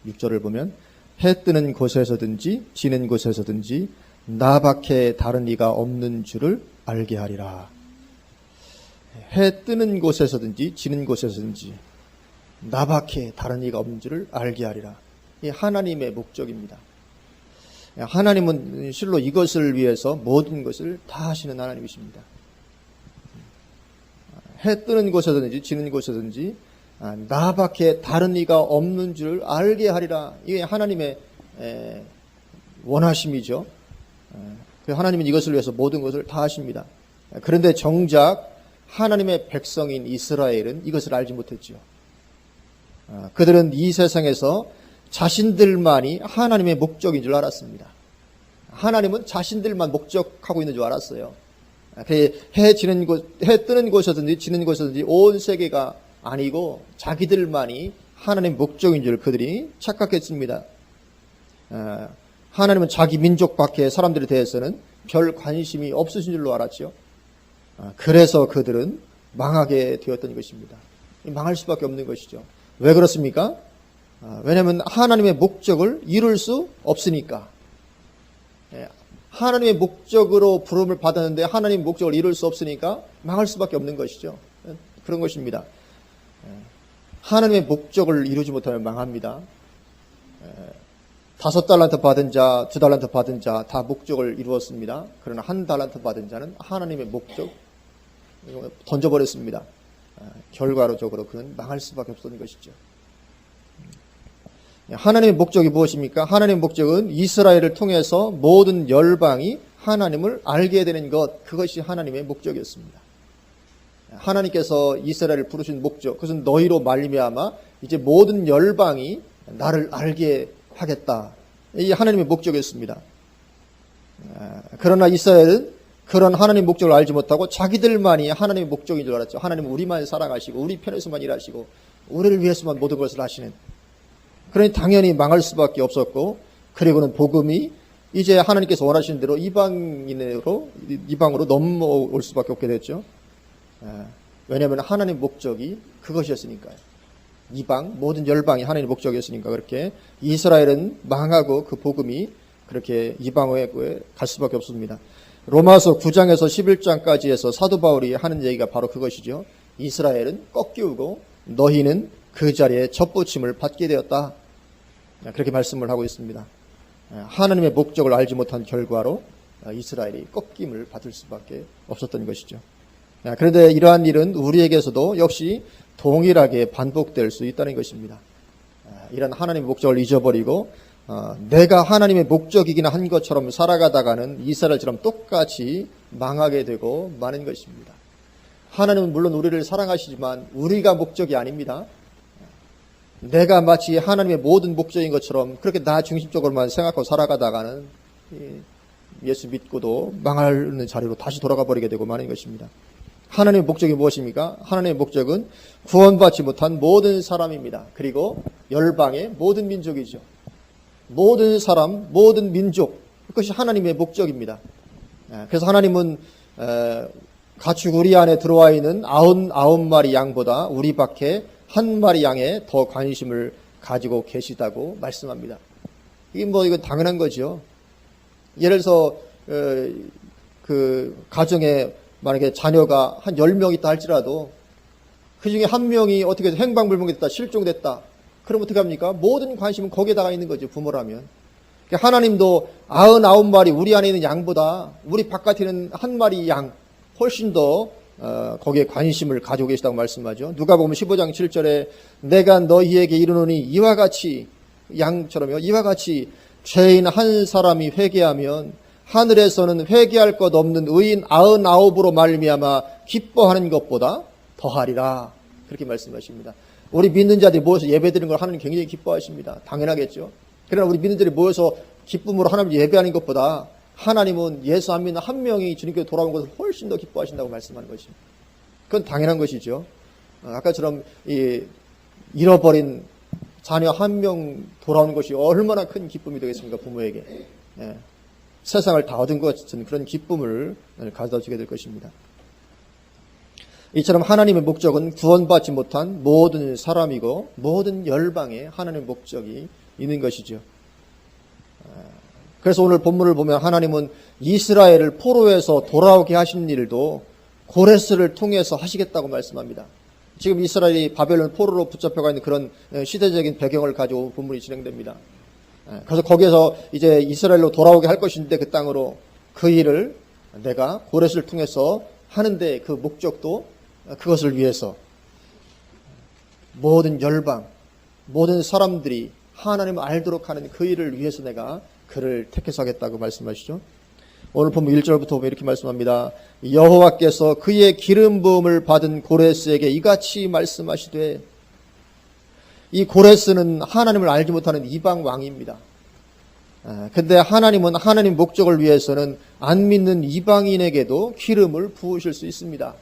6절을 보면 해 뜨는 곳에서든지 지는 곳에서든지 나밖에 다른 이가 없는 줄을 알게 하리라. 해 뜨는 곳에서든지 지는 곳에서든지 나밖에 다른 이가 없는 줄을 알게 하리라. 이 하나님의 목적입니다. 하나님은 실로 이것을 위해서 모든 것을 다 하시는 하나님이십니다. 해 뜨는 곳에서든지 지는 곳에서든지 나밖에 다른 이가 없는 줄 알게 하리라. 이게 하나님의 원하심이죠. 하나님은 이것을 위해서 모든 것을 다 하십니다. 그런데 정작 하나님의 백성인 이스라엘은 이것을 알지 못했죠. 그들은 이 세상에서 자신들만이 하나님의 목적인 줄 알았습니다. 하나님은 자신들만 목적하고 있는 줄 알았어요. 해 뜨는 곳이든지 지는 곳이든지 온 세계가 아니고 자기들만이 하나님의 목적인 줄 그들이 착각했습니다. 하나님은 자기 민족 밖의 사람들에 대해서는 별 관심이 없으신 줄로 알았죠. 그래서 그들은 망하게 되었던 것입니다. 망할 수밖에 없는 것이죠. 왜 그렇습니까? 왜냐하면 하나님의 목적을 이룰 수 없으니까. 하나님의 목적으로 부름을 받았는데 하나님의 목적을 이룰 수 없으니까 망할 수밖에 없는 것이죠. 그런 것입니다. 하나님의 목적을 이루지 못하면 망합니다. 5달란트 받은 자, 2달란트 받은 자 다 목적을 이루었습니다. 그러나 1달란트 받은 자는 하나님의 목적 던져버렸습니다. 결과적으로 그는 망할 수밖에 없었던 것이죠. 하나님의 목적이 무엇입니까? 하나님의 목적은 이스라엘을 통해서 모든 열방이 하나님을 알게 되는 것, 그것이 하나님의 목적이었습니다. 하나님께서 이스라엘을 부르신 목적, 그것은 너희로 말미암아 이제 모든 열방이 나를 알게 하겠다. 이 하나님의 목적이었습니다. 그러나 이스라엘은 그런 하나님의 목적을 알지 못하고 자기들만이 하나님의 목적인 줄 알았죠. 하나님은 우리만 사랑하시고 우리 편에서만 일하시고 우리를 위해서만 모든 것을 하시는. 그러니 당연히 망할 수밖에 없었고, 그리고는 복음이 이제 하나님께서 원하시는 대로 이방으로 넘어올 수밖에 없게 됐죠. 왜냐하면 하나님의 목적이 그것이었으니까요. 이방, 모든 열방이 하나님의 목적이었으니까 그렇게 이스라엘은 망하고 그 복음이 그렇게 이방에 갈 수밖에 없습니다. 로마서 9장에서 11장까지 해서 사도 바울이 하는 얘기가 바로 그것이죠. 이스라엘은 꺾이고 너희는 그 자리에 접붙임을 받게 되었다. 그렇게 말씀을 하고 있습니다. 하나님의 목적을 알지 못한 결과로 이스라엘이 꺾임을 받을 수밖에 없었던 것이죠. 그런데 이러한 일은 우리에게서도 역시 동일하게 반복될 수 있다는 것입니다. 이런 하나님의 목적을 잊어버리고 내가 하나님의 목적이긴 한 것처럼 살아가다가는 이스라엘처럼 똑같이 망하게 되고 마는 것입니다. 하나님은 물론 우리를 사랑하시지만 우리가 목적이 아닙니다. 내가 마치 하나님의 모든 목적인 것처럼 그렇게 나 중심적으로만 생각하고 살아가다가는 예수 믿고도 망하는 자리로 다시 돌아가 버리게 되고 마는 것입니다. 하나님의 목적이 무엇입니까? 하나님의 목적은 구원받지 못한 모든 사람입니다. 그리고 열방의 모든 민족이죠. 모든 사람, 모든 민족, 그것이 하나님의 목적입니다. 그래서 하나님은 가축 우리 안에 들어와 있는 99마리 양보다 우리 밖에 한 마리 양에 더 관심을 가지고 계시다고 말씀합니다. 이건 당연한 거죠. 예를 들어서 그 가정에 만약에 자녀가 한 10명 있다 할지라도 그 중에 한 명이 어떻게 해서 행방불명됐다, 실종됐다. 그럼 어떻게 합니까? 모든 관심은 거기에다가 있는 거죠, 부모라면. 하나님도 99마리 우리 안에 있는 양보다 우리 바깥에 있는 한 마리 양 훨씬 더 거기에 관심을 가지고 계시다고 말씀하죠. 누가복음 15장 7절에 내가 너희에게 이르노니 이와 같이 양처럼요. 이와 같이 죄인 한 사람이 회개하면 하늘에서는 회개할 것 없는 의인 99으로 말미암아 기뻐하는 것보다 더하리라. 그렇게 말씀하십니다. 우리 믿는 자들이 모여서 예배드리는 걸 하나님 굉장히 기뻐하십니다. 당연하겠죠. 그러나 우리 믿는 자들이 모여서 기쁨으로 하나님 예배하는 것보다 하나님은 예수 안 믿는 한 명이 주님께로 돌아온 것을 훨씬 더 기뻐하신다고 말씀하는 것입니다. 그건 당연한 것이죠. 아까처럼 잃어버린 자녀 한 명 돌아오는 것이 얼마나 큰 기쁨이 되겠습니까? 부모에게. 세상을 다 얻은 것 같은 그런 기쁨을 가져다 주게 될 것입니다. 이처럼 하나님의 목적은 구원받지 못한 모든 사람이고 모든 열방에 하나님의 목적이 있는 것이죠. 그래서 오늘 본문을 보면 하나님은 이스라엘을 포로에서 돌아오게 하신 일도 고레스를 통해서 하시겠다고 말씀합니다. 지금 이스라엘이 바벨론 포로로 붙잡혀가 있는 그런 시대적인 배경을 가지고 본문이 진행됩니다. 그래서 거기에서 이제 이스라엘로 돌아오게 할 것인데 그 땅으로 그 일을 내가 고레스를 통해서 하는데 그 목적도 그것을 위해서 모든 열방, 모든 사람들이 하나님을 알도록 하는 그 일을 위해서 내가 그를 택해서 하겠다고 말씀하시죠. 오늘 본문 1절부터 보면 이렇게 말씀합니다. 여호와께서 그의 기름 부음을 받은 고레스에게 이같이 말씀하시되, 이 고레스는 하나님을 알지 못하는 이방 왕입니다. 근데 하나님은 하나님 목적을 위해서는 안 믿는 이방인에게도 기름을 부으실 수 있습니다.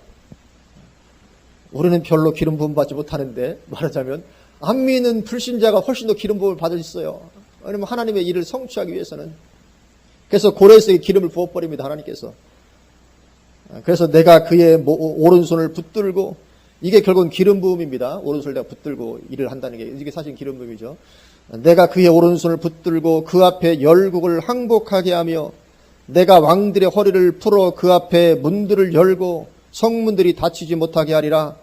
우리는 별로 기름 부음 받지 못하는데 말하자면 안 믿는 불신자가 훨씬 더 기름 부음을 받을 수 있어요. 왜냐하면 하나님의 일을 성취하기 위해서는. 그래서 고레스에게 기름을 부어버립니다. 하나님께서. 그래서 내가 그의 오른손을 붙들고, 이게 결국은 기름 부음입니다. 오른손을 내가 붙들고 일을 한다는 게 이게 사실 기름 부음이죠. 내가 그의 오른손을 붙들고 그 앞에 열국을 항복하게 하며 내가 왕들의 허리를 풀어 그 앞에 문들을 열고 성문들이 닫히지 못하게 하리라.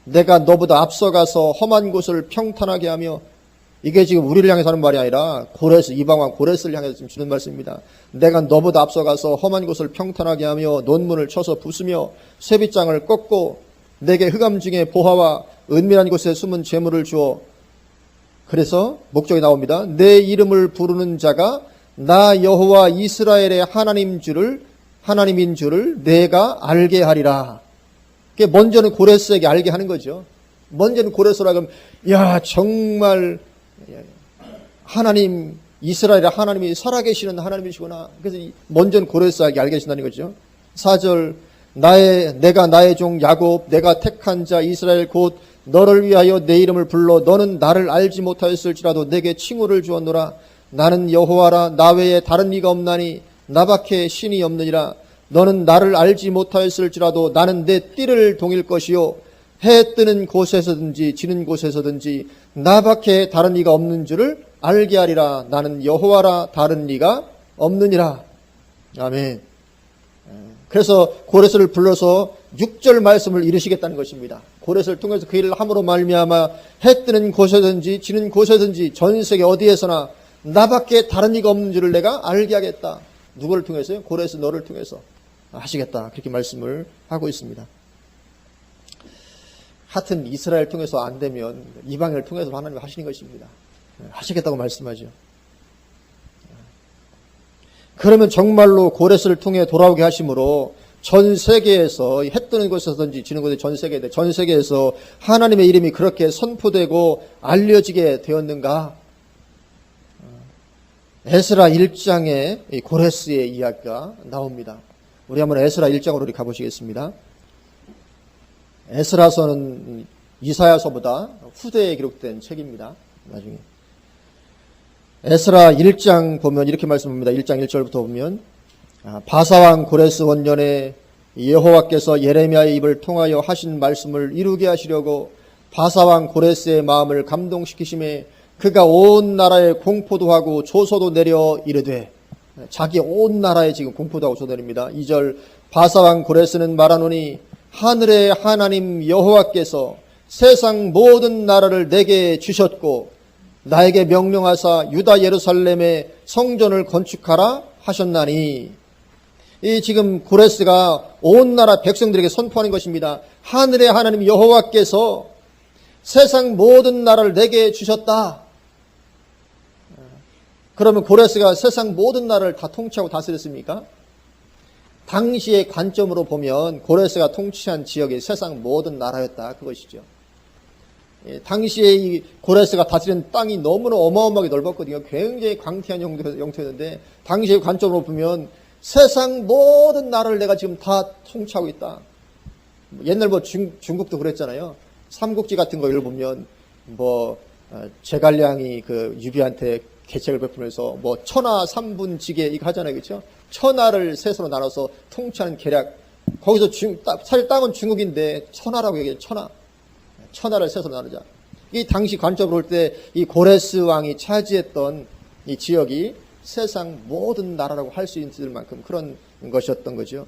내가 너보다 앞서가서 험한 곳을 평탄하게 하며, 이게 지금 우리를 향해서 하는 말이 아니라 고레스, 이방왕 고레스를 향해서 지금 주는 말씀입니다. 내가 너보다 앞서가서 험한 곳을 평탄하게 하며 논문을 쳐서 부수며 쇠빗장을 꺾고 내게 흑암 중에 보화와 은밀한 곳에 숨은 재물을 주어. 그래서 목적이 나옵니다. 내 이름을 부르는 자가 나 여호와 이스라엘의 하나님인 줄을 내가 알게 하리라. 먼저는 고레스에게 알게 하는 거죠. 먼저는 고레스라 그러면 야 정말 하나님, 이스라엘의 하나님이 살아계시는 하나님이시구나. 그래서 먼저는 고레스에게 알게 하신다는 거죠. 4절, 내가 나의 종 야곱, 내가 택한 자 이스라엘 곧 너를 위하여 내 이름을 불러 너는 나를 알지 못하였을지라도 내게 칭호를 주었노라. 나는 여호와라. 나 외에 다른 이가 없나니 나밖에 신이 없느니라. 너는 나를 알지 못하였을지라도 나는 내 띠를 동일 것이요 해 뜨는 곳에서든지 지는 곳에서든지 나밖에 다른 이가 없는 줄을 알게 하리라. 나는 여호와라. 다른 이가 없느니라. 아멘. 그래서 고레스를 불러서 6절 말씀을 이루시겠다는 것입니다. 고레스를 통해서 그 일을 함으로 말미암아 해 뜨는 곳에든지 지는 곳에든지 전 세계 어디에서나 나밖에 다른 이가 없는 줄을 내가 알게 하겠다. 누구를 통해서요? 고레스 너를 통해서 하시겠다. 그렇게 말씀을 하고 있습니다. 하여튼 이스라엘 통해서 안 되면 이방인을 통해서 하나님이 하시는 것입니다. 하시겠다고 말씀하죠. 그러면 정말로 고레스를 통해 돌아오게 하심으로 전 세계에서 해 뜨는 곳에서든지 지는 곳에 전 세계에서 하나님의 이름이 그렇게 선포되고 알려지게 되었는가? 에스라 1장에 고레스의 이야기가 나옵니다. 우리 한번 에스라 1장으로 우리 가보시겠습니다. 에스라서는 이사야서보다 후대에 기록된 책입니다. 나중에 에스라 1장 보면 이렇게 말씀합니다. 1장 1절부터 보면 바사왕 고레스 원년에 여호와께서 예레미야의 입을 통하여 하신 말씀을 이루게 하시려고 바사왕 고레스의 마음을 감동시키심에 그가 온 나라에 공포도 하고 조소도 내려 이르되, 자기 온 나라에 지금 공포도 하고 조소도 내립니다. 2절, 바사왕 고레스는 말하노니 하늘의 하나님 여호와께서 세상 모든 나라를 내게 주셨고 나에게 명령하사 유다 예루살렘에 성전을 건축하라 하셨나니, 이 지금 고레스가 온 나라 백성들에게 선포하는 것입니다. 하늘의 하나님 여호와께서 세상 모든 나라를 내게 주셨다. 그러면 고레스가 세상 모든 나라를 다 통치하고 다스렸습니까? 당시의 관점으로 보면 고레스가 통치한 지역이 세상 모든 나라였다. 그것이죠. 당시에 이 고레스가 다스린 땅이 너무나 어마어마하게 넓었거든요. 굉장히 광대한 영토였는데 당시의 관점으로 보면 세상 모든 나라를 내가 지금 다 통치하고 있다. 옛날 중국도 그랬잖아요. 삼국지 같은 거를 보면 제갈량이 그 유비한테 계책을 베풀면서 천하 삼분지계 이거 하잖아요. 그렇죠? 천하를 셋으로 나눠서 통치하는 계략, 거기서 사실 땅은 중국인데 천하라고 얘기해요. 천하를 세서 나누자. 이 당시 관점으로 볼 때 이 고레스 왕이 차지했던 이 지역이 세상 모든 나라라고 할 수 있을 만큼 그런 것이었던 거죠.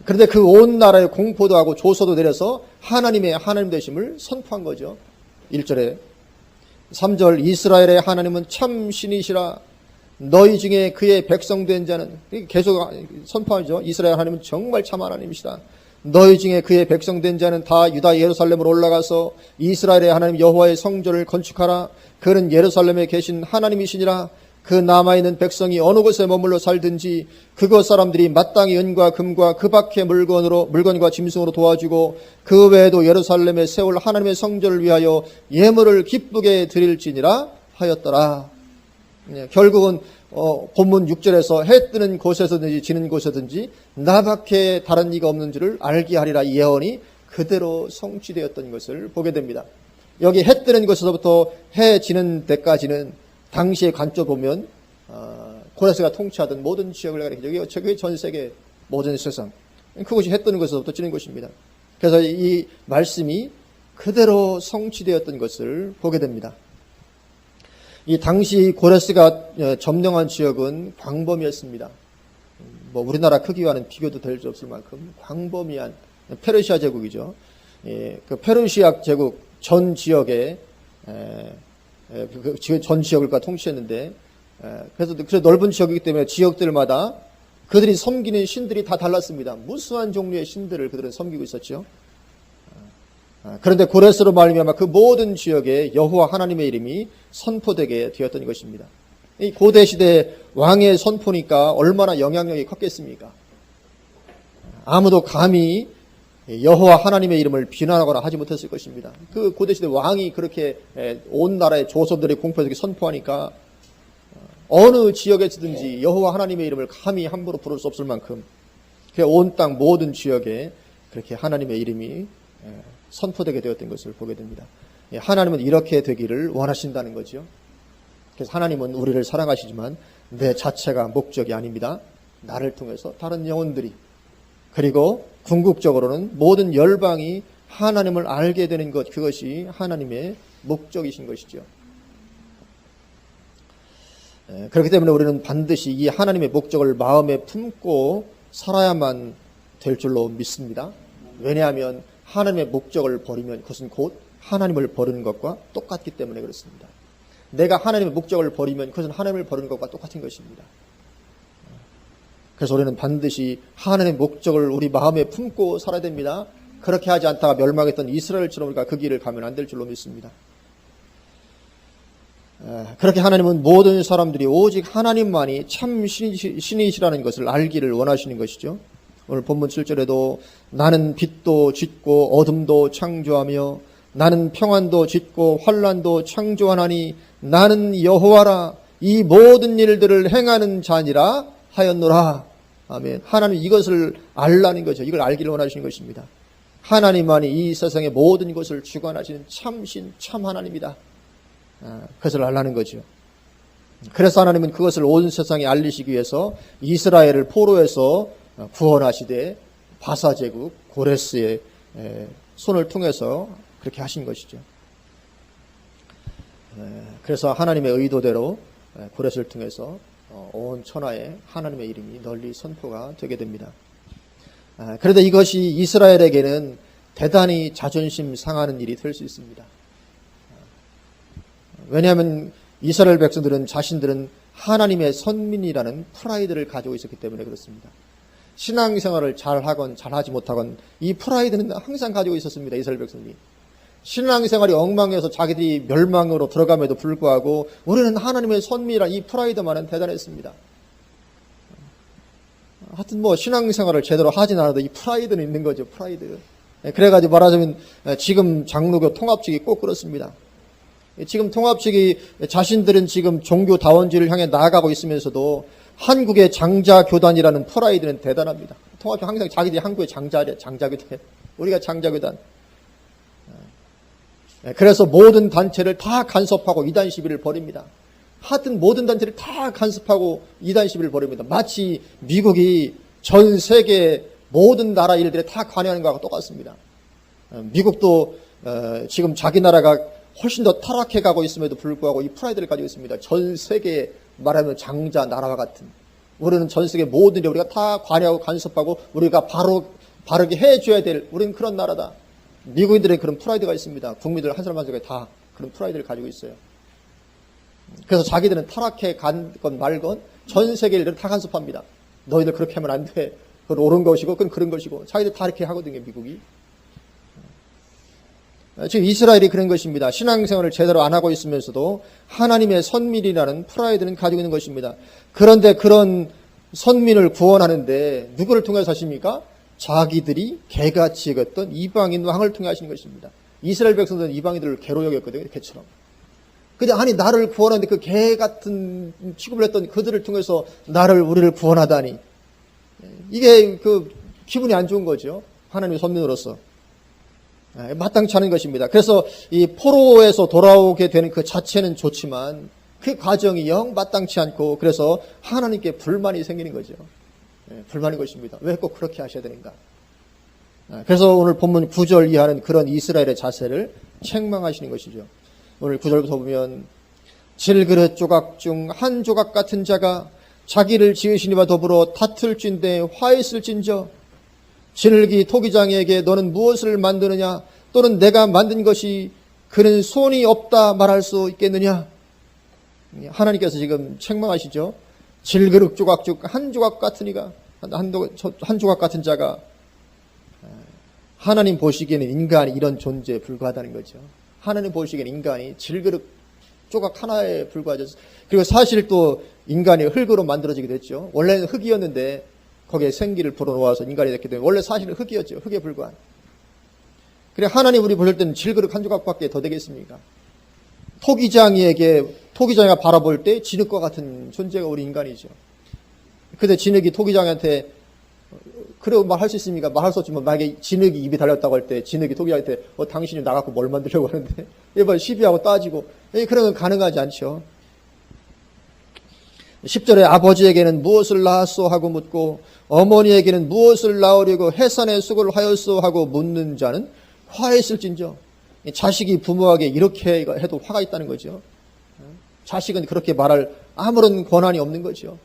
그런데 그 온 나라에 공포도 하고 조서도 내려서 하나님의 하나님 되심을 선포한 거죠. 1절에 3절 이스라엘의 하나님은 참 신이시라 너희 중에 그의 백성된 자는 계속 선포하죠. 이스라엘 하나님은 정말 참 하나님이시다. 너희 중에 그의 백성된 자는 다 유다 예루살렘으로 올라가서 이스라엘의 하나님 여호와의 성전을 건축하라. 그는 예루살렘에 계신 하나님이시니라. 그 남아있는 백성이 어느 곳에 머물러 살든지 그곳 사람들이 마땅히 은과 금과 그 밖의 물건과 짐승으로 도와주고 그 외에도 예루살렘에 세울 하나님의 성전을 위하여 예물을 기쁘게 드릴지니라 하였더라. 결국은 본문 6절에서 해 뜨는 곳에서든지 지는 곳에든지 나밖에 다른 이가 없는 줄을 알게 하리라 이 예언이 그대로 성취되었던 것을 보게 됩니다. 여기 해 뜨는 곳에서부터 해 지는 데까지는 당시의 관점 보면 고레스가 통치하던 모든 지역을 가리키죠. 저게 전 세계 모든 세상 그것이 해 뜨는 곳에서부터 지는 곳입니다. 그래서 이 말씀이 그대로 성취되었던 것을 보게 됩니다. 이 당시 고레스가 점령한 지역은 광범위했습니다. 뭐 우리나라 크기와는 비교도 될 수 없을 만큼 광범위한 페르시아 제국이죠. 그 페르시아 제국 전 지역에 전 지역을 통치했는데 그래서 넓은 지역이기 때문에 지역들마다 그들이 섬기는 신들이 다 달랐습니다. 무수한 종류의 신들을 그들은 섬기고 있었죠. 그런데 고레스로 말미암아 그 모든 지역에 여호와 하나님의 이름이 선포되게 되었던 것입니다. 이 고대 시대 왕의 선포니까 얼마나 영향력이 컸겠습니까? 아무도 감히 여호와 하나님의 이름을 비난하거나 하지 못했을 것입니다. 그 고대 시대 왕이 그렇게 온 나라의 조선들의 공포에서 선포하니까 어느 지역에서든지 여호와 하나님의 이름을 감히 함부로 부를 수 없을 만큼 온 땅 모든 지역에 그렇게 하나님의 이름이 선포되게 되었던 것을 보게 됩니다. 하나님은 이렇게 되기를 원하신다는 거죠. 그래서 하나님은 우리를 사랑하시지만 내 자체가 목적이 아닙니다. 나를 통해서 다른 영혼들이 그리고 궁극적으로는 모든 열방이 하나님을 알게 되는 것 그것이 하나님의 목적이신 것이죠. 그렇기 때문에 우리는 반드시 이 하나님의 목적을 마음에 품고 살아야만 될 줄로 믿습니다. 왜냐하면 하나님의 목적을 버리면 그것은 곧 하나님을 버리는 것과 똑같기 때문에 그렇습니다. 내가 하나님의 목적을 버리면 그것은 하나님을 버리는 것과 똑같은 것입니다. 그래서 우리는 반드시 하나님의 목적을 우리 마음에 품고 살아야 됩니다. 그렇게 하지 않다가 멸망했던 이스라엘처럼 우리가 그 길을 가면 안 될 줄로 믿습니다. 그렇게 하나님은 모든 사람들이 오직 하나님만이 참 신이시라는 것을 알기를 원하시는 것이죠. 오늘 본문 7절에도 나는 빛도 짓고 어둠도 창조하며 나는 평안도 짓고 환난도 창조하나니 나는 여호와라 이 모든 일들을 행하는 자니라 하였노라. 아멘. 하나님 이것을 알라는 거죠. 이걸 알기를 원하시는 것입니다. 하나님만이 이 세상의 모든 것을 주관하시는 참신 참 하나님이다. 그것을 알라는 거죠. 그래서 하나님은 그것을 온 세상에 알리시기 위해서 이스라엘을 포로에서 구원하시되 바사제국 고레스의 손을 통해서 그렇게 하신 것이죠. 그래서 하나님의 의도대로 고레스를 통해서 온 천하에 하나님의 이름이 널리 선포가 되게 됩니다. 그런데 이것이 이스라엘에게는 대단히 자존심 상하는 일이 될 수 있습니다. 왜냐하면 이스라엘 백성들은 자신들은 하나님의 선민이라는 프라이드를 가지고 있었기 때문에 그렇습니다. 신앙생활을 잘하건 잘하지 못하건 이 프라이드는 항상 가지고 있었습니다. 이스라엘 백성이. 신앙생활이 엉망해서 자기들이 멸망으로 들어감에도 불구하고 우리는 하나님의 선민이라는 이 프라이드만은 대단했습니다. 하여튼 뭐 신앙생활을 제대로 하진 않아도 이 프라이드는 있는 거죠. 프라이드. 그래가지고 말하자면 지금 장로교 통합측이 꼭 그렇습니다. 지금 통합측이 자신들은 지금 종교다원주의를 향해 나아가고 있으면서도 한국의 장자교단이라는 프라이드는 대단합니다. 통합측 항상 자기들이 한국의 장자교단, 우리가 장자교단. 그래서 모든 단체를 다 간섭하고 이단 시비를 벌입니다. 하여튼 모든 단체를 다 간섭하고 이단 시비를 벌입니다. 마치 미국이 전 세계 모든 나라 일들에 다 관여하는 것과 똑같습니다. 미국도 지금 자기 나라가 훨씬 더 타락해 가고 있음에도 불구하고 이 프라이드를 가지고 있습니다. 전 세계에 말하면 장자 나라와 같은, 우리는 전 세계 모든 일에 우리가 다 관여하고 간섭하고 우리가 바르게 해줘야 될, 우리는 그런 나라다. 미국인들의 그런 프라이드가 있습니다. 국민들 한 사람 한 사람이 다 그런 프라이드를 가지고 있어요. 그래서 자기들은 타락해 간 건 말건 전 세계 일들을 다 간섭합니다. 너희들 그렇게 하면 안 돼. 그건 옳은 것이고 그건 그런 것이고 자기들 다 이렇게 하거든요. 미국이. 지금 이스라엘이 그런 것입니다. 신앙생활을 제대로 안 하고 있으면서도 하나님의 선민이라는 프라이드는 가지고 있는 것입니다. 그런데 그런 선민을 구원하는데 누구를 통해서 하십니까? 자기들이 개같이 여겼던 이방인 왕을 통해 하시는 것입니다. 이스라엘 백성들은 이방인들을 개로 여겼거든요. 개처럼. 근데 아니 나를 구원하는데 그 개 같은 취급을 했던 그들을 통해서 우리를 구원하다니. 이게 그 기분이 안 좋은 거죠. 하나님의 선민으로서. 마땅치 않은 것입니다. 그래서 이 포로에서 돌아오게 되는 그 자체는 좋지만 그 과정이 영 마땅치 않고 그래서 하나님께 불만이 생기는 거죠. 불만인 것입니다. 왜 꼭 그렇게 하셔야 되는가? 그래서 오늘 본문 9절 이하는 그런 이스라엘의 자세를 책망하시는 것이죠. 오늘 9절부터 보면 질그릇 조각 중 한 조각 같은 자가 자기를 지으시니와 더불어 다툴진대 화했을진저 진흙이 토기장에게 너는 무엇을 만드느냐 또는 내가 만든 것이 그는 손이 없다 말할 수 있겠느냐. 하나님께서 지금 책망하시죠. 질그릇 조각 중 한 조각 같은 이가 한 조각 같은 자가 하나님 보시기에는 인간이 이런 존재에 불과하다는 거죠. 하나님 보시기에는 인간이 질그릇 조각 하나에 불과하죠. 그리고 사실 또 인간이 흙으로 만들어지게 됐죠. 원래는 흙이었는데 거기에 생기를 불어넣어서 인간이 됐기 때문에 원래 사실은 흙이었죠. 흙에 불과한. 그래 하나님 우리 보실 때는 질그릇 한 조각밖에 더 되겠습니까? 토기장이가 바라볼 때 진흙과 같은 존재가 우리 인간이죠. 근데 진흙이 토기장한테 그래 말할 수 있습니까? 말할 수 없지만 만약에 진흙이 입에 달렸다고 할 때 진흙이 토기장한테 당신이 나갖고 뭘 만들려고 하는데 이봐 시비하고 따지고 그런 건 가능하지 않죠. 10절에 아버지에게는 무엇을 낳았소 하고 묻고 어머니에게는 무엇을 낳으려고 해산의 수고를 하였소 하고 묻는 자는 화했을진저. 자식이 부모에게 이렇게 해도 화가 있다는 거죠. 자식은 그렇게 말할 아무런 권한이 없는 거죠.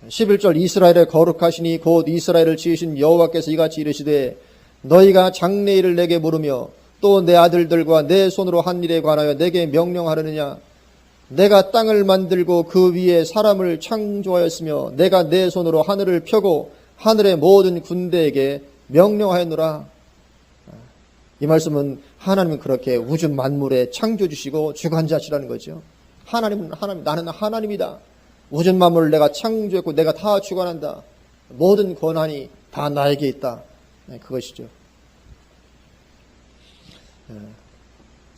11절 이스라엘의 거룩하시니 곧 이스라엘을 지으신 여호와께서 이같이 이르시되 너희가 장래일을 내게 물으며 또 내 아들들과 내 손으로 한 일에 관하여 내게 명령하려느냐. 내가 땅을 만들고 그 위에 사람을 창조하였으며 내가 내 손으로 하늘을 펴고 하늘의 모든 군대에게 명령하였노라. 이 말씀은 하나님은 그렇게 우주 만물에 창조주시고 주관자시라는 거죠. 하나님은 하나님, 나는 하나님이다. 우주 만물을 내가 창조했고 내가 다 주관한다. 모든 권한이 다 나에게 있다. 그것이죠.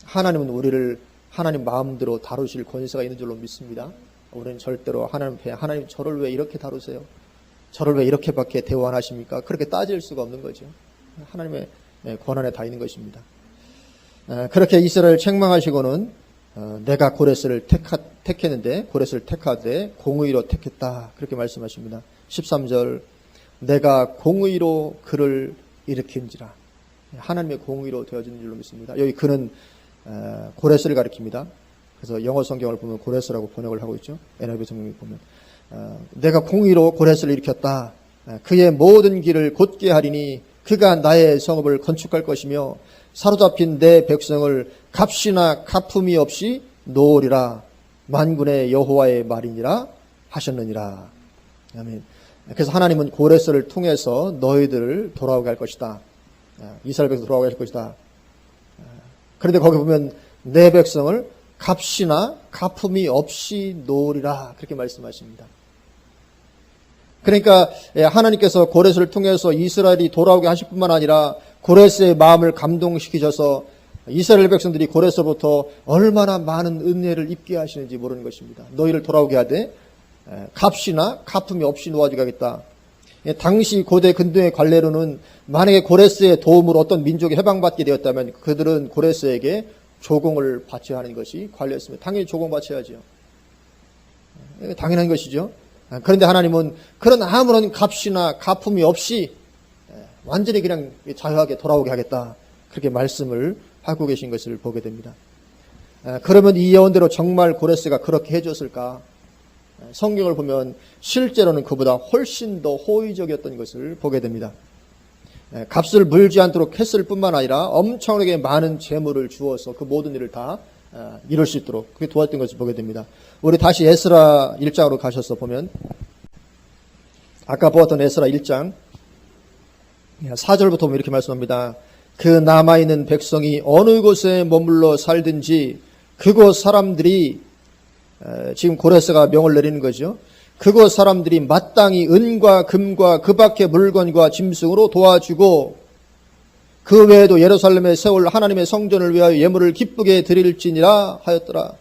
하나님은 우리를 하나님 마음대로 다루실 권세가 있는 줄로 믿습니다. 우리는 절대로 하나님 저를 왜 이렇게 다루세요? 저를 왜 이렇게밖에 대우하십니까? 그렇게 따질 수가 없는 거죠. 하나님의 권한에 다 있는 것입니다. 그렇게 이스라엘을 책망하시고는 내가 고레스를 택했는데 고레스를 택하되 공의로 택했다. 그렇게 말씀하십니다. 13절 내가 공의로 그를 일으킨지라. 하나님의 공의로 되어지는 줄로 믿습니다. 여기 그는 고레스를 가리킵니다. 그래서 영어 성경을 보면 고레스라고 번역을 하고 있죠. NIV 성경을 보면 내가 공의로 고레스를 일으켰다. 그의 모든 길을 곧게 하리니 그가 나의 성읍을 건축할 것이며 사로잡힌 내 백성을 값이나 가품이 없이 놓으리라. 만군의 여호와의 말이니라 하셨느니라. 아멘. 그래서 하나님은 고레스를 통해서 너희들을 돌아오게 할 것이다. 이스라엘 백성 돌아오게 할 것이다. 그런데 거기 보면 내 백성을 값이나 가품이 없이 놓으리라. 그렇게 말씀하십니다. 그러니까 하나님께서 고레스를 통해서 이스라엘이 돌아오게 하실 뿐만 아니라 고레스의 마음을 감동시키셔서 이스라엘 백성들이 고레스로부터 얼마나 많은 은혜를 입게 하시는지 모르는 것입니다. 너희를 돌아오게 하되 값이나 가품이 없이 놓아주게 하겠다. 당시 고대 근동의 관례로는 만약에 고레스의 도움으로 어떤 민족이 해방받게 되었다면 그들은 고레스에게 조공을 바쳐야 하는 것이 관례였습니다. 당연히 조공 바쳐야죠. 당연한 것이죠. 그런데 하나님은 그런 아무런 값이나 가품이 없이 완전히 그냥 자유하게 돌아오게 하겠다. 그렇게 말씀을 하고 계신 것을 보게 됩니다. 그러면 이 예언대로 정말 고레스가 그렇게 해줬을까? 성경을 보면 실제로는 그보다 훨씬 더 호의적이었던 것을 보게 됩니다. 값을 물지 않도록 했을 뿐만 아니라 엄청나게 많은 재물을 주어서 그 모든 일을 다 이룰 수 있도록 그렇게 도왔던 것을 보게 됩니다. 우리 다시 에스라 1장으로 가셔서 보면 아까 보았던 에스라 1장 4절부터 보면 이렇게 말씀합니다. 그 남아있는 백성이 어느 곳에 머물러 살든지 그곳 사람들이 지금 고레스가 명을 내리는 거죠. 그곳 사람들이 마땅히 은과 금과 그 밖의 물건과 짐승으로 도와주고 그 외에도 예루살렘에 세울 하나님의 성전을 위하여 예물을 기쁘게 드릴지니라 하였더라.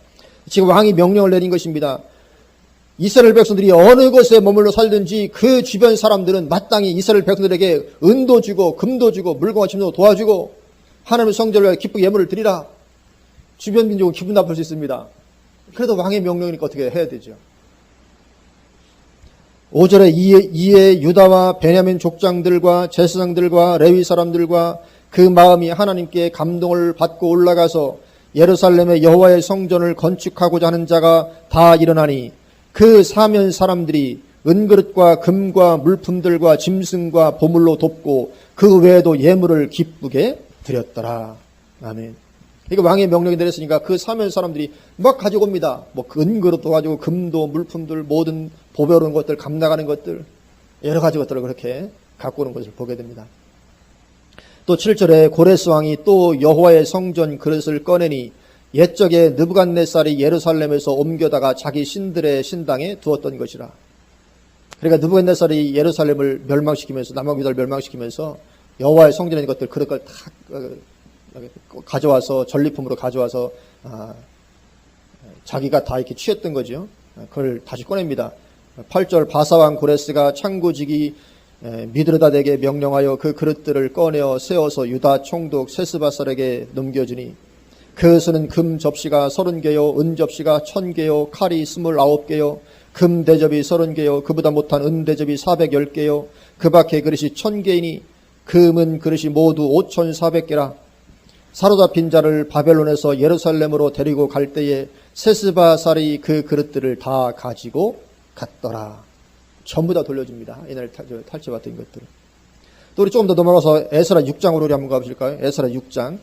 지금 왕이 명령을 내린 것입니다. 이스라엘 백성들이 어느 곳에 머물러 살든지 그 주변 사람들은 마땅히 이스라엘 백성들에게 은도 주고 금도 주고 물건과 짐승도 도와주고 하나님의 성전을 위하여 기쁘게 예물을 드리라. 주변 민족은 기분 나쁠 수 있습니다. 그래도 왕의 명령이니까 어떻게 해야 되죠. 5절에 이에 유다와 베냐민 족장들과 제사장들과 레위 사람들과 그 마음이 하나님께 감동을 받고 올라가서 예루살렘의 여호와의 성전을 건축하고자 하는 자가 다 일어나니 그 사면 사람들이 은그릇과 금과 물품들과 짐승과 보물로 돕고 그 외에도 예물을 기쁘게 드렸더라. 아멘. 이거 왕의 명령이 내렸으니까 그 사면 사람들이 막 가지고 옵니다. 뭐 은그릇도 가지고 금도 물품들 모든 보배로운 것들 감나가는 것들 여러 가지 것들을 그렇게 갖고 오는 것을 보게 됩니다. 또 7절에 고레스 왕이 또 여호와의 성전 그릇을 꺼내니 옛적에 느부갓네살이 예루살렘에서 옮겨다가 자기 신들의 신당에 두었던 것이라. 그러니까 느부갓네살이 예루살렘을 멸망시키면서 남왕유다를 멸망시키면서 여호와의 성전에 있는 것들 그릇을 다 가져와서 전리품으로 가져와서 자기가 다 이렇게 취했던 거죠. 그걸 다시 꺼냅니다. 8절 바사왕 고레스가 창고지기 미드르다덱에게 명령하여 그 그릇들을 꺼내어 세워서 유다 총독 세스바살에게 넘겨주니 그것은 금 접시가 30개요 은 접시가 1000개요 칼이 29개요 금 대접이 30개요 그보다 못한 은 대접이 410개요 그 밖에 그릇이 1000개이니 금은 그릇이 모두 5400개라. 사로잡힌 자를 바벨론에서 예루살렘으로 데리고 갈 때에 세스바살이 그 그릇들을 다 가지고 갔더라. 전부 다 돌려줍니다. 옛날에 탈취받은 것들을. 또 우리 조금 더 넘어가서 에스라 6장으로 우리 한번 가보실까요? 에스라 6장.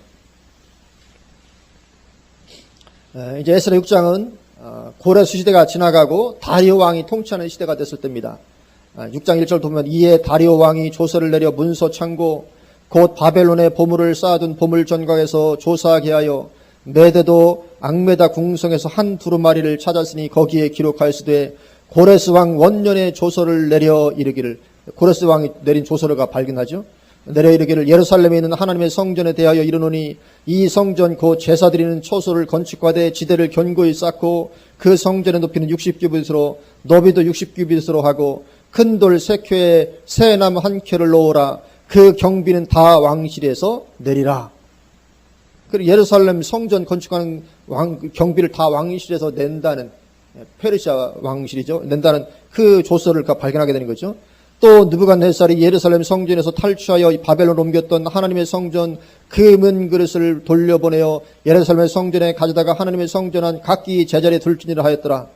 이제 에스라 6장은 고레스 시대가 지나가고 다리오 왕이 통치하는 시대가 됐을 때입니다. 6장 1절 보면 이에 다리오 왕이 조서를 내려 문서 창고 곧 바벨론의 보물을 쌓아둔 보물 전각에서 조사하게 하여 메대도 앙메다 궁성에서 한 두루마리를 찾았으니 거기에 기록하였으되 고레스 왕 원년에 조서를 내려 이르기를 고레스 왕이 내린 조서가 발견하죠. 내려 이르기를 예루살렘에 있는 하나님의 성전에 대하여 이르노니 이 성전 곧 제사 드리는 초소를 건축하되 지대를 견고히 쌓고 그 성전의 높이는 60규빗으로 너비도 60규빗으로 하고 큰 돌 3켜에 새나무 1켜를 놓으라. 그 경비는 다 왕실에서 내리라. 그리고 예루살렘 성전 건축하는 경비를 다 왕실에서 낸다는 페르시아 왕실이죠. 낸다는 그 조서를 발견하게 되는 거죠. 또 느부갓네살이 예루살렘 성전에서 탈취하여 바벨론으로 옮겼던 하나님의 성전 금은 그릇을 돌려보내어 예루살렘 성전에 가져다가 하나님의 성전한 각기 제자리에 둘지니라 하였더라.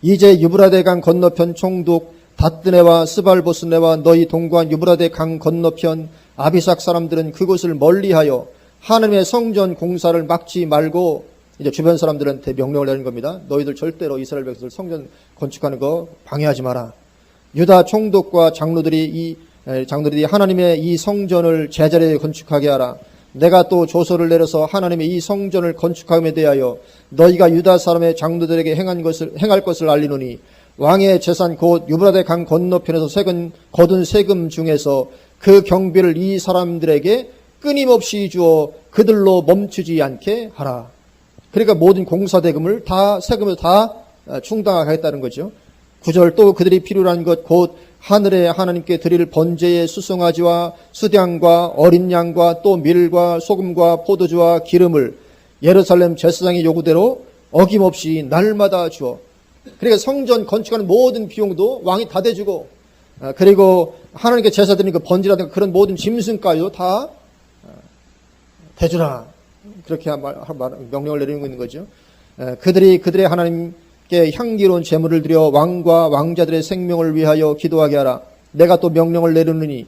이제 유브라데 강 건너편 총독 다뜨네와 스발보스네와 너희 동관 유브라데 강 건너편 아비삭 사람들은 그곳을 멀리하여 하나님의 성전 공사를 막지 말고 이제 주변 사람들한테 명령을 내는 겁니다. 너희들 절대로 이스라엘 백성들 성전 건축하는 거 방해하지 마라. 유다 총독과 장로들이 하나님의 이 성전을 제자리에 건축하게 하라. 내가 또 조서를 내려서 하나님의 이 성전을 건축함에 대하여 너희가 유다 사람의 장로들에게 행할 것을 알리노니 왕의 재산 곧 유브라데 강 건너편에서 거둔 세금 중에서 그 경비를 이 사람들에게 끊임없이 주어 그들로 멈추지 않게 하라. 그러니까 모든 공사대금을 다 세금을 다 충당하겠다는 거죠. 9절 또 그들이 필요로 한 것 곧 하늘에 하나님께 드릴 번제의 수송아지와 수량과 어린 양과 또 밀과 소금과 포도주와 기름을 예루살렘 제사장의 요구대로 어김없이 날마다 주어 그러니까 성전 건축하는 모든 비용도 왕이 다 대주고, 그리고 하나님께 제사 드리는 그 번지라든가 그런 모든 짐승까지도 다 대주라. 그렇게 명령을 내리고 있는 거죠. 그들의 하나님께 향기로운 제물을 드려 왕과 왕자들의 생명을 위하여 기도하게 하라. 내가 또 명령을 내리느니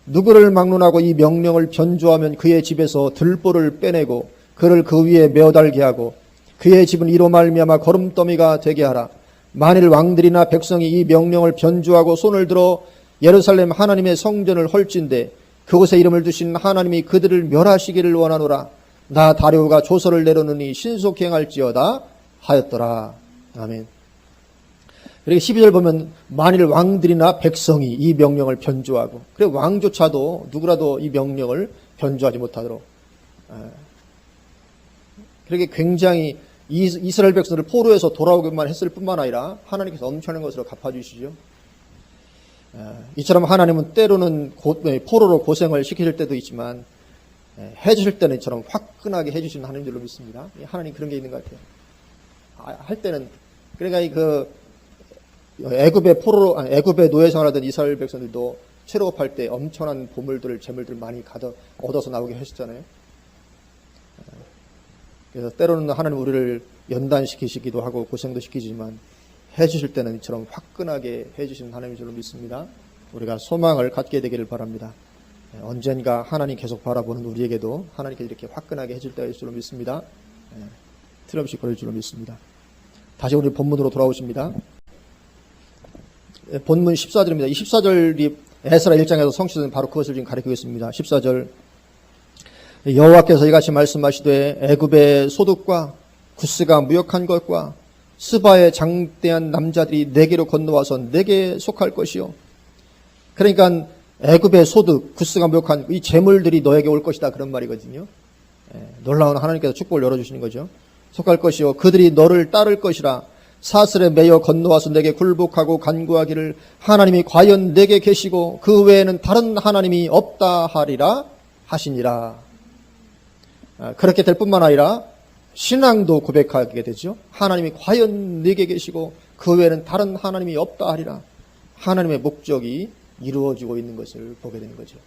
누구를 막론하고 이 명령을 변조하면 그의 집에서 들보를 빼내고 그를 그 위에 메어달게 하고 그의 집은 이로 말미암아 거름더미가 되게 하라. 만일 왕들이나 백성이 이 명령을 변조하고 손을 들어 예루살렘 하나님의 성전을 헐진대 그곳에 이름을 두신 하나님이 그들을 멸하시기를 원하노라. 나 다리오가 조서를 내려놓으니 신속히 행할지어다 하였더라. 아멘. 그리고 12절 보면 만일 왕들이나 백성이 이 명령을 변조하고, 그리고 왕조차도 누구라도 이 명령을 변조하지 못하도록, 그렇게 굉장히 이스라엘 백성을 포로에서 돌아오기만 했을 뿐만 아니라 하나님께서 엄청난 것으로 갚아주시죠. 이처럼 하나님은 때로는 포로로 고생을 시키실 때도 있지만 해주실 때는 이처럼 화끈하게 해주시는 하나님들로 믿습니다. 하나님 그런 게 있는 것 같아요. 할 때는 그러니까 애굽의 노예 생활하던 이스라엘 백성들도 출애굽할 때 엄청난 보물들을 재물들을 많이 얻어서 나오게 하셨잖아요. 그래서 때로는 하나님 우리를 연단시키시기도 하고 고생도 시키지만 해주실 때는 이처럼 화끈하게 해주시는 하나님인 줄로 믿습니다. 우리가 소망을 갖게 되기를 바랍니다. 언젠가 하나님 계속 바라보는 우리에게도 하나님께서 이렇게 화끈하게 해줄 때가 있을 줄로 믿습니다. 틀림없이 그럴 줄로 믿습니다. 다시 우리 본문으로 돌아오십니다. 본문 14절입니다. 이 14절이 에스라 1장에서 성취된 바로 그것을 지금 가리키고 있습니다. 14절 여호와께서 이같이 말씀하시되 애굽의 소득과 구스가 무역한 것과 스바의 장대한 남자들이 내게로 건너와서 내게 속할 것이요. 그러니까 애굽의 소득, 구스가 무역한 이 재물들이 너에게 올 것이다 그런 말이거든요. 놀라운 하나님께서 축복을 열어주시는 거죠. 속할 것이요 그들이 너를 따를 것이라. 사슬에 매여 건너와서 내게 굴복하고 간구하기를 하나님이 과연 내게 계시고 그 외에는 다른 하나님이 없다 하리라 하시니라. 그렇게 될 뿐만 아니라 신앙도 고백하게 되죠. 하나님이 과연 내게 계시고 그 외에는 다른 하나님이 없다 하리라. 하나님의 목적이 이루어지고 있는 것을 보게 되는 거죠.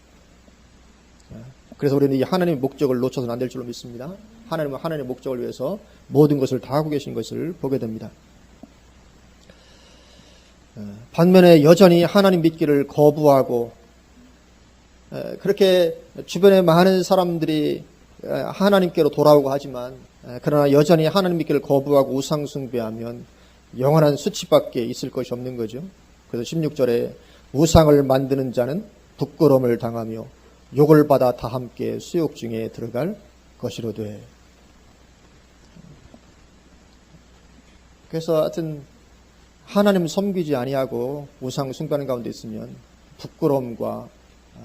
그래서 우리는 이 하나님의 목적을 놓쳐서는 안 될 줄로 믿습니다. 하나님은 하나님의 목적을 위해서 모든 것을 다 하고 계신 것을 보게 됩니다. 반면에 여전히 하나님 믿기를 거부하고 그렇게 주변에 많은 사람들이 하나님께로 돌아오고 하지만 그러나 여전히 하나님 믿기를 거부하고 우상 숭배하면 영원한 수치밖에 있을 것이 없는 거죠. 그래서 16절에 우상을 만드는 자는 부끄러움을 당하며 욕을 받아 다 함께 수욕 중에 들어갈 것이로되. 그래서 하여튼 하나님 섬기지 아니하고 우상 숭배하는 가운데 있으면 부끄러움과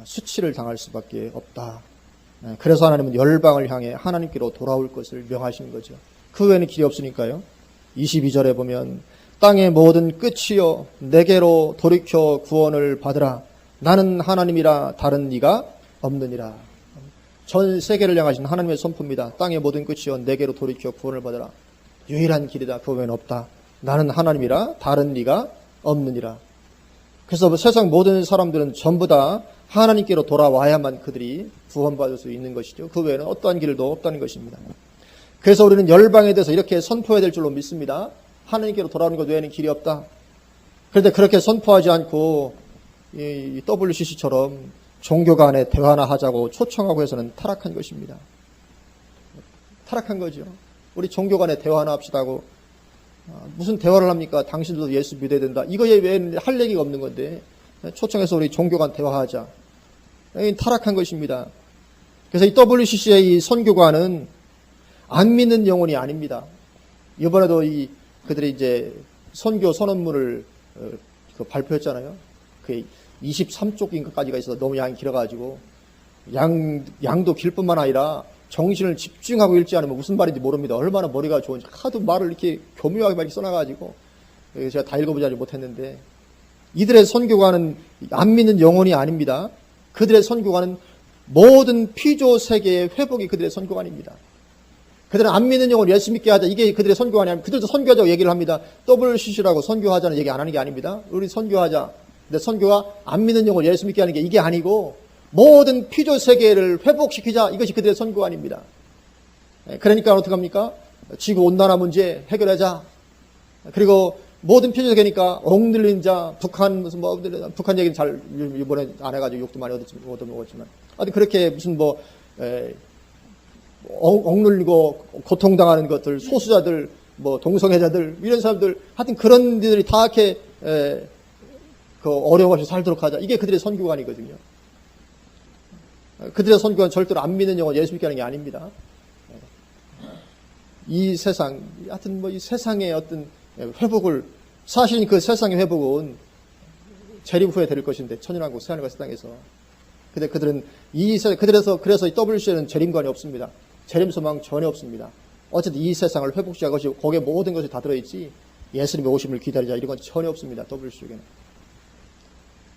수치를 당할 수밖에 없다. 그래서 하나님은 열방을 향해 하나님께로 돌아올 것을 명하시는 거죠. 그 외에는 길이 없으니까요. 22절에 보면 땅의 모든 끝이여 내게로 돌이켜 구원을 받으라. 나는 하나님이라 다른 이가 없느니라. 전 세계를 향하신 하나님의 선포입니다. 땅의 모든 끝이여 내게로 돌이켜 구원을 받으라. 유일한 길이다. 그 외에는 없다. 나는 하나님이라 다른 이가 없느니라. 그래서 세상 모든 사람들은 전부 다 하나님께로 돌아와야만 그들이 구원받을 수 있는 것이죠. 그 외에는 어떠한 길도 없다는 것입니다. 그래서 우리는 열방에 대해서 이렇게 선포해야 될 줄로 믿습니다. 하나님께로 돌아오는 것 외에는 길이 없다. 그런데 그렇게 선포하지 않고 이 WCC처럼 종교 간에 대화나 하자고 초청하고 해서는 타락한 것입니다. 타락한 거죠. 우리 종교 간에 대화나 합시다고 무슨 대화를 합니까? 당신들도 예수 믿어야 된다. 이거 외에는 할 얘기가 없는 건데 초청해서 우리 종교 간 대화하자. 타락한 것입니다. 그래서 이 WCC의 이 선교관은 안 믿는 영혼이 아닙니다. 이번에도 그들이 이제 선교 선언문을 발표했잖아요. 그 23쪽인가까지가 있어서 너무 양이 길어가지고 양도 길 뿐만 아니라 정신을 집중하고 읽지 않으면 무슨 말인지 모릅니다. 얼마나 머리가 좋은지 하도 말을 이렇게 교묘하게 많이 써놔가지고 제가 다 읽어보지 못했는데 이들의 선교관은 안 믿는 영혼이 아닙니다. 그들의 선교관은 모든 피조 세계의 회복이 그들의 선교관입니다. 그들은 안 믿는 영을 예수 믿게 하자. 이게 그들의 선교가 아니라 그들도 선교하자고 얘기를 합니다. WCC라고 선교하자는 얘기 안 하는 게 아닙니다. 우리 선교하자. 근데 선교가 안 믿는 영을 예수 믿게 하는 게 이게 아니고 모든 피조 세계를 회복시키자. 이것이 그들의 선교가 아닙니다. 그러니까 어떻게 합니까? 지구 온난화 문제 해결하자. 그리고 모든 피조 세계니까 억눌린 자, 북한 무슨 뭐 북한 얘기는 잘 이번에 안 해가지고 욕도 많이 얻어먹었지만, 하여튼 그렇게 무슨 뭐 억눌리고 고통당하는 것들, 소수자들, 뭐 동성애자들 이런 사람들, 하여튼 그런 이들이 다 이렇게 그 어려움 없이 살도록 하자. 이게 그들의 선교가 아니거든요. 그들의 선교는 절대로 안 믿는 영혼 예수 믿게 하는 게 아닙니다. 이 세상, 하여튼 뭐 이 세상의 어떤 회복을, 사실 그 세상의 회복은 재림 후에 될 것인데, 천연왕국 새하늘과 새 땅에서. 근데 그들은 그래서 이 WC에는 재림관이 없습니다. 재림 소망 전혀 없습니다. 어쨌든 이 세상을 회복시킬 것이, 거기에 모든 것이 다 들어있지, 예수님의 오심을 기다리자, 이런 건 전혀 없습니다. WC에는.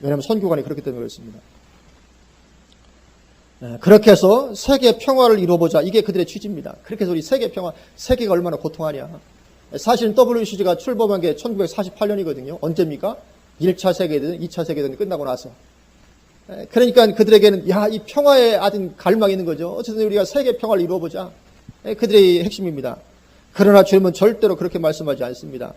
왜냐하면 선교관이 그렇기 때문에 그렇습니다. 그렇게 해서 세계 평화를 이루어보자. 이게 그들의 취지입니다. 그렇게 해서 우리 세계 평화, 세계가 얼마나 고통하냐. 사실은 WCG가 출범한 게 1948년이거든요. 언제입니까? 1차 세계대전, 2차 세계대전이 끝나고 나서. 그러니까 그들에게는 이 평화에 아주 갈망이 있는 거죠. 어쨌든 우리가 세계 평화를 이루어보자. 그들의 핵심입니다. 그러나 주님은 절대로 그렇게 말씀하지 않습니다.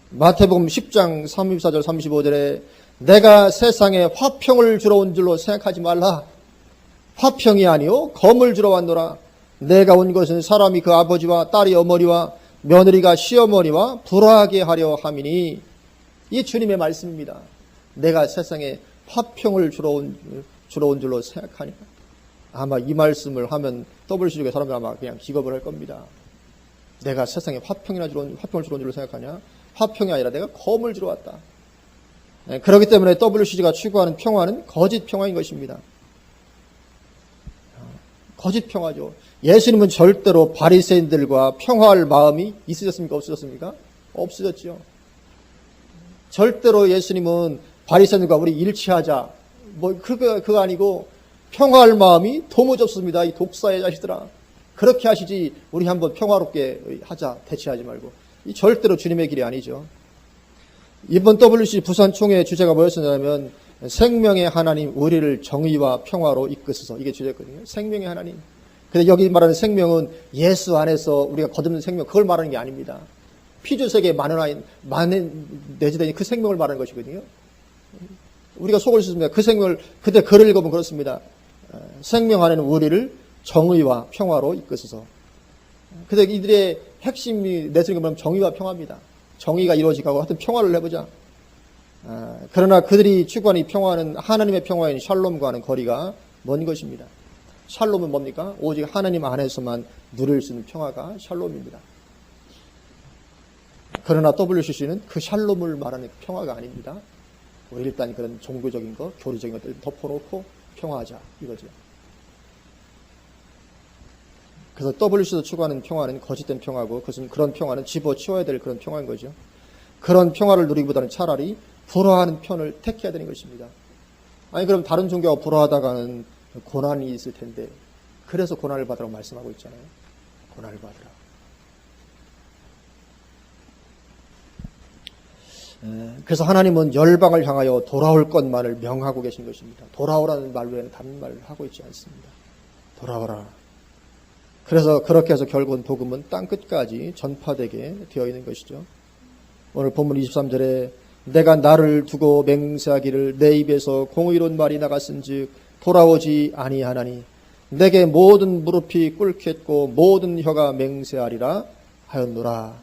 마태복음 10장 34절 35절에 내가 세상에 화평을 주러 온 줄로 생각하지 말라. 화평이 아니요 검을 주러 왔노라. 내가 온 것은 사람이 그 아버지와 딸이 어머니와 며느리가 시어머니와 불화하게 하려 함이니. 이 주님의 말씀입니다. 내가 세상에 화평을 주러 온 줄로 생각하니. 아마 이 말씀을 하면 WCG의 사람들 아마 그냥 기겁을 할 겁니다. 내가 세상에 화평을 주러 온 줄로 생각하냐? 화평이 아니라 내가 검을 주러 왔다. 그렇기 때문에 WCG가 추구하는 평화는 거짓 평화인 것입니다. 거짓 평화죠. 예수님은 절대로 바리새인들과 평화할 마음이 있으셨습니까? 없으셨습니까? 없으셨죠. 절대로 예수님은 바리새인들과 우리 일치하자, 뭐 그거 아니고 평화할 마음이 도무지 없습니다. 이 독사의 자식들아, 그렇게 하시지 우리 한번 평화롭게 하자, 대치하지 말고. 이 절대로 주님의 길이 아니죠. 이번 WC 부산 총회 주제가 뭐였었냐면 생명의 하나님 우리를 정의와 평화로 이끄소서, 이게 주제였거든요. 생명의 하나님. 근데 여기 말하는 생명은 예수 안에서 우리가 거듭는 생명, 그걸 말하는 게 아닙니다. 피조세계에 만에 내재된 그 생명을 말하는 것이거든요. 우리가 속을 수 있습니다. 그 생명을, 그때 글을 읽어보면 그렇습니다. 생명 안에는 우리를 정의와 평화로 이끄소서. 근데 이들의 핵심이 내세우는 게 뭐냐면 정의와 평화입니다. 정의가 이루어지고 하여튼 평화를 해보자. 그러나 그들이 추구하는 이 평화는 하나님의 평화인 샬롬과는 거리가 먼 것입니다. 샬롬은 뭡니까? 오직 하나님 안에서만 누릴 수 있는 평화가 샬롬입니다. 그러나 WCC는 그 샬롬을 말하는 평화가 아닙니다. 우리 일단 그런 종교적인 것, 교리적인 것들 덮어놓고 평화하자, 이거죠. 그래서 WCC도 추구하는 평화는 거짓된 평화고, 그런 평화는 집어치워야 될 그런 평화인 거죠. 그런 평화를 누리기보다는 차라리 불화하는 편을 택해야 되는 것입니다. 아니 그럼 다른 종교가 불화하다가는 고난이 있을 텐데, 그래서 고난을 받으라고 말씀하고 있잖아요. 고난을 받으라. 그래서 하나님은 열방을 향하여 돌아올 것만을 명하고 계신 것입니다. 돌아오라는 말 외에는 다른 말을 하고 있지 않습니다. 돌아오라. 그래서 그렇게 해서 결국은 복음은 땅 끝까지 전파되게 되어 있는 것이죠. 오늘 본문 23절에 내가 나를 두고 맹세하기를 내 입에서 공의로운 말이 나갔은즉 돌아오지 아니하나니 내게 모든 무릎이 꿇겠고 모든 혀가 맹세하리라 하였노라.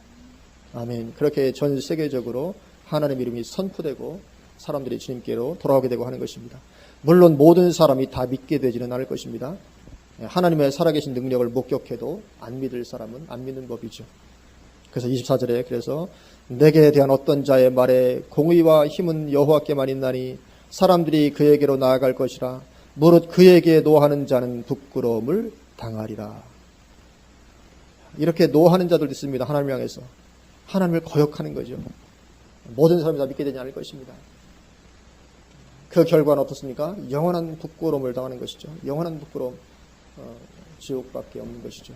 아멘. 그렇게 전 세계적으로 하나님의 이름이 선포되고 사람들이 주님께로 돌아오게 되고 하는 것입니다. 물론 모든 사람이 다 믿게 되지는 않을 것입니다. 하나님의 살아계신 능력을 목격해도 안 믿을 사람은 안 믿는 법이죠. 그래서 24절에 그래서 내게 대한 어떤 자의 말에 공의와 힘은 여호와께만 있나니 사람들이 그에게로 나아갈 것이라. 무릇 그에게 노하는 자는 부끄러움을 당하리라. 이렇게 노하는 자들도 있습니다. 하나님을 향해서. 하나님을 거역하는 거죠. 모든 사람이 다 믿게 되지 않을 것입니다. 그 결과는 어떻습니까? 영원한 부끄러움을 당하는 것이죠. 영원한 부끄러움, 지옥밖에 없는 것이죠.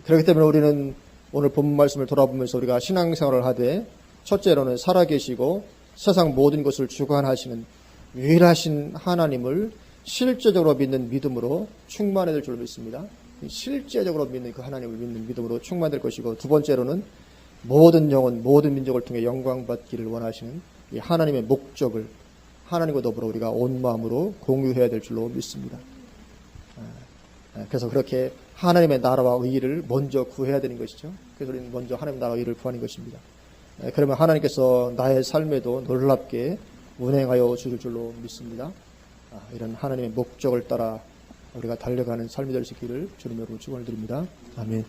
그렇기 때문에 우리는 오늘 본문 말씀을 돌아보면서 우리가 신앙생활을 하되 첫째로는 살아계시고 세상 모든 것을 주관하시는 유일하신 하나님을 실제적으로 믿는 믿음으로 충만해야 될 줄 믿습니다. 실제적으로 믿는 그 하나님을 믿는 믿음으로 충만될 것이고, 두 번째로는 모든 영혼, 모든 민족을 통해 영광받기를 원하시는 이 하나님의 목적을 하나님과 더불어 우리가 온 마음으로 공유해야 될 줄로 믿습니다. 그래서 그렇게 하나님의 나라와 의의를 먼저 구해야 되는 것이죠. 그래서 우리는 먼저 하나님의 나라와 의의를 구하는 것입니다. 그러면 하나님께서 나의 삶에도 놀랍게 운행하여 주실 줄로 믿습니다. 이런 하나님의 목적을 따라 우리가 달려가는 삶이 될 수 있기를 주님으로 축원을 드립니다. 아멘.